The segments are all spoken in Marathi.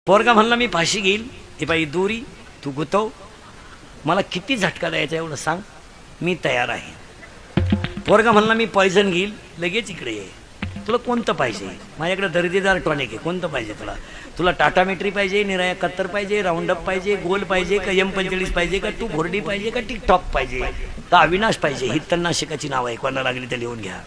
पोरगा म्हणला मी फाशी घेईल, हे बाई दोरी तू गुतव, मला किती झटका द्यायचा एवढं सांग, मी तयार आहे. पोरगा म्हणला मी पॉयझन घेईल, लगेच इकडे ये, तुला कोणतं पाहिजे, माझ्याकडे दर्जेदार टॉनिक आहे, कोणतं पाहिजे तुला, तुला टाटा मेट्री पाहिजे, निराया कत्तर पाहिजे, राऊंडअप पाहिजे, गोल पाहिजे का M45 पाहिजे का तू घोरडी पाहिजे का टिकटॉक पाहिजे का अविनाश पाहिजे, ही तणनाशकाची नाव आहे, कोणाला लागली ते लिहून घ्या.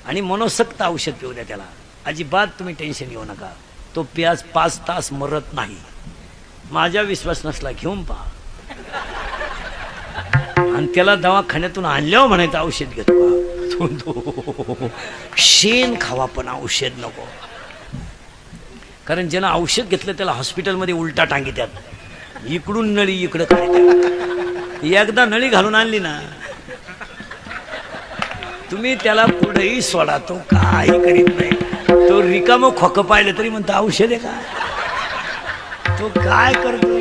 आणि मनोसक्त औषध पिऊ द्या त्याला, अजिबात तुम्ही टेन्शन घेऊ नका, तो प्याज 5 तास मरत नाही, माझ्या विश्वास नसला घेऊन पहा. आणि त्याला दवाखान्यातून आणल्यावर म्हणायचं औषध घेतो का, शेण खावा पण औषध नको. कारण ज्यानं औषध घेतलं त्याला हॉस्पिटलमध्ये उलटा टांगीत्यात, इकडून नळी इकडं काढतात. एकदा नळी घालून आणली ना तुम्ही त्याला पुढेही सोडा, तो काही करीत नाही, तो रिकामं खोकं पाहिलं तरी म्हणतो औषध आहे का, तो काय करतो.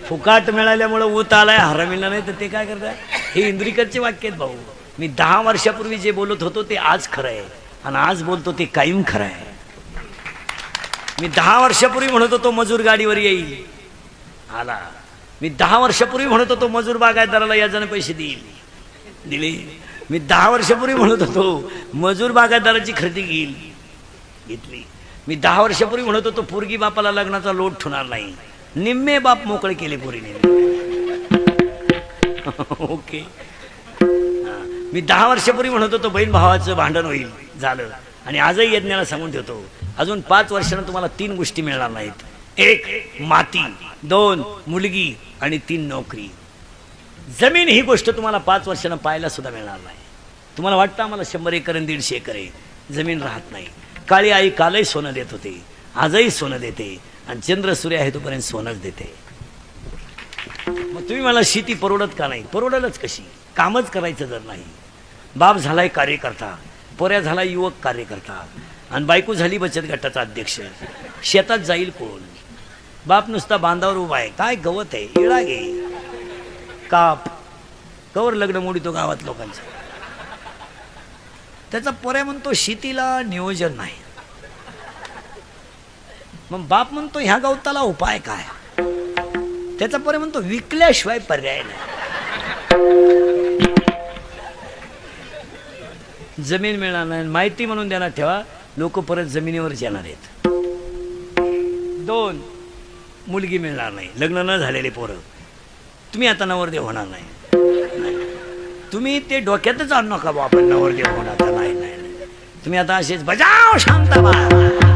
फुकाट मिळाल्यामुळं ऊत आलाय, हरामीला नाही तर ते काय करतात. हे इंद्रिकरचे वाक्य आहेत भाऊ. मी 10 वर्षापूर्वी जे बोलत होतो ते आज खरं आहे, आणि आज बोलतो ते कायम खरं आहे. मी 10 वर्षापूर्वी म्हणत होतो मजूर गाडीवर येईल, आला. मी 10 वर्षापूर्वी म्हणत होतो मजूर बागायतदाराला याजाने पैसे देईल, दिले. मी 10 वर्षापूर्वी म्हणत होतो मजूर बागायतदाराची खरेदी घेईल, घेतली. मी 10 वर्षापूर्वी म्हणत होतो पोरगी बापाला लग्नाचा लोट ठेवणार नाही, निम्मे बाप मोकळे केले पोरीने. ओके. मी 10 वर्षापूर्वी म्हणत होतो बहीण भावाचं भांडण होईल, झालं. आणि आजही यज्ञाला सांगून ठेवतो अजून 5 वर्षांना तुम्हाला 3 गोष्टी मिळणार नाहीत. 1 माती, 2 मुलगी आणि 3 नोकरी. जमीन ही गोष्ट तुम्हाला 5 वर्षांना पाहायला सुद्धा मिळणार नाही. तुम्हाला वाटतं आम्हाला 100 एकर आणि 150 एकर आहे, जमीन राहत नाही. काळी आई कालही सोनं देत होते, आजही सोनं देते, आणि चंद्र सूर्य आहे तोपर्यंत सोनच देते. मग तुम्ही मला शेती परवडत का नाही, परवडलच कशी, कामच करायचं जर नाही. बाप झालाय कार्यकर्ता, पोऱ्या झाला युवक कार्यकर्ता, आणि बायको झाली बचत गटाचा अध्यक्ष. शेतात जाईल कोण, बाप नुसता बांधावर उभा आहे, काय गवत आहे, इळा घे काप, कवर लग्न मोडीतो गावात लोकांचं. त्याचा पोऱ्या म्हणतो शेतीला नियोजन नाही. मग बाप म्हणतो ह्या गवताला उपाय काय, त्याचा पोऱ्या म्हणतो विकल्याशिवाय पर्याय नाही. जमीन मिळणार नाही, माहिती म्हणून देणार ठेवा, लोक परत जमिनीवरच येणार आहेत. 2 मुलगी मिळणार नाही, लग्न न झालेले पोरं, तुम्ही आता नवरदेव होणार नाही. तुम्ही ते डोक्यातच आणू नका बा आपण नवरदेव होणार, नाही. तुम्ही आता असेच बजाव शांताबाद.